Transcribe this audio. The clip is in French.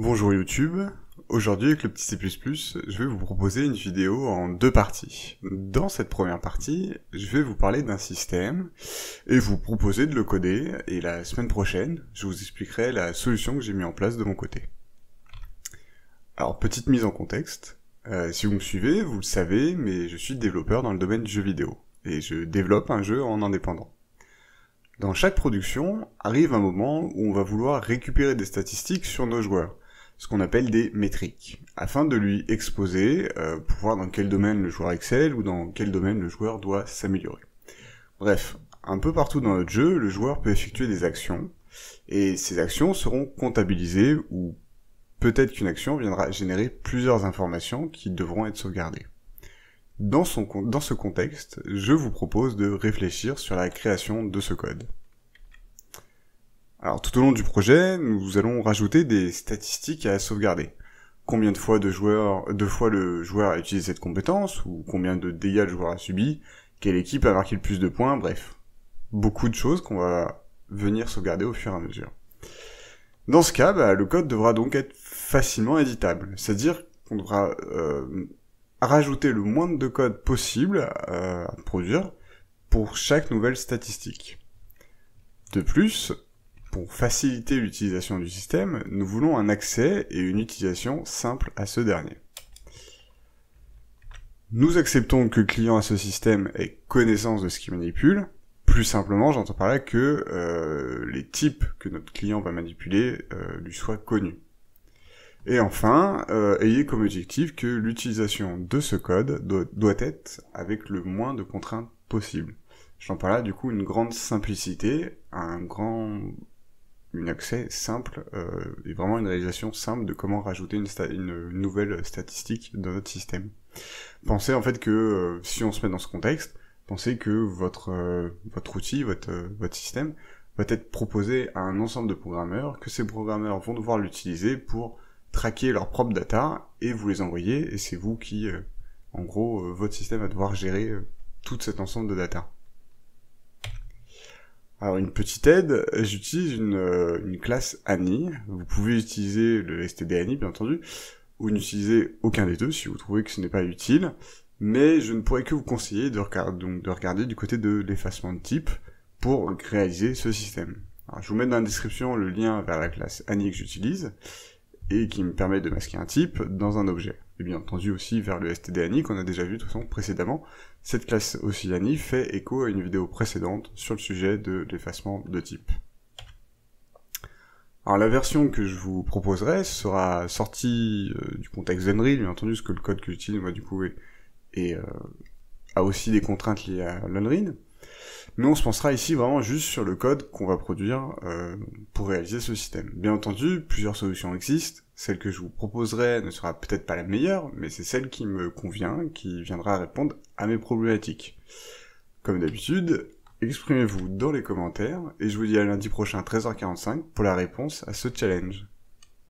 Bonjour YouTube, aujourd'hui avec le petit C++, je vais vous proposer une vidéo en deux parties. Dans cette première partie, je vais vous parler d'un système et vous proposer de le coder, et la semaine prochaine, je vous expliquerai la solution que j'ai mis en place de mon côté. Alors, petite mise en contexte, si vous me suivez, vous le savez, mais je suis développeur dans le domaine du jeu vidéo, et je développe un jeu en indépendant. Dans chaque production, arrive un moment où on va vouloir récupérer des statistiques sur nos joueurs, ce qu'on appelle des métriques, afin de lui exposer pour voir dans quel domaine le joueur excelle ou dans quel domaine le joueur doit s'améliorer. Bref, un peu partout dans notre jeu, le joueur peut effectuer des actions, et ces actions seront comptabilisées, ou peut-être qu'une action viendra générer plusieurs informations qui devront être sauvegardées. Dans ce contexte, je vous propose de réfléchir sur la création de ce code. Alors tout au long du projet, nous allons rajouter des statistiques à sauvegarder. Combien de fois le joueur a utilisé cette compétence, ou combien de dégâts le joueur a subi, quelle équipe a marqué le plus de points, bref. Beaucoup de choses qu'on va venir sauvegarder au fur et à mesure. Dans ce cas, le code devra donc être facilement éditable, c'est-à-dire qu'on devra rajouter le moins de code possible à produire pour chaque nouvelle statistique. De plus, pour faciliter l'utilisation du système, nous voulons un accès et une utilisation simple à ce dernier. Nous acceptons que le client à ce système ait connaissance de ce qu'il manipule. Plus simplement, j'entends par là que les types que notre client va manipuler lui soient connus. Et enfin, ayez comme objectif que l'utilisation de ce code doit être avec le moins de contraintes possible. J'entends par là du coup une grande simplicité, un accès simple et vraiment une réalisation simple de comment rajouter une nouvelle statistique dans notre système. Pensez en fait que si on se met dans ce contexte, pensez que votre outil, votre système va être proposé à un ensemble de programmeurs, que ces programmeurs vont devoir l'utiliser pour traquer leurs propres data et vous les envoyer, et c'est vous qui, en gros, votre système va devoir gérer tout cet ensemble de data. Alors une petite aide, j'utilise une classe Annie. Vous pouvez utiliser le std Annie bien entendu, ou n'utiliser aucun des deux si vous trouvez que ce n'est pas utile, mais je ne pourrais que vous conseiller de regarder du côté de l'effacement de type pour réaliser ce système. Alors, je vous mets dans la description le lien vers la classe Annie que j'utilise, et qui me permet de masquer un type dans un objet. Et bien entendu aussi vers le std Annie qu'on a déjà vu de toute façon précédemment. Cette classe aussi Annie fait écho à une vidéo précédente sur le sujet de l'effacement de type. Alors la version que je vous proposerai sera sortie du contexte d'Unreal, bien entendu, parce que le code que j'utilise moi du coup a aussi des contraintes liées à l'Unreal. Mais on se pensera ici vraiment juste sur le code qu'on va produire pour réaliser ce système. Bien entendu, plusieurs solutions existent. Celle que je vous proposerai ne sera peut-être pas la meilleure, mais c'est celle qui me convient, qui viendra répondre à mes problématiques. Comme d'habitude, exprimez-vous dans les commentaires, et je vous dis à lundi prochain 13h45 pour la réponse à ce challenge.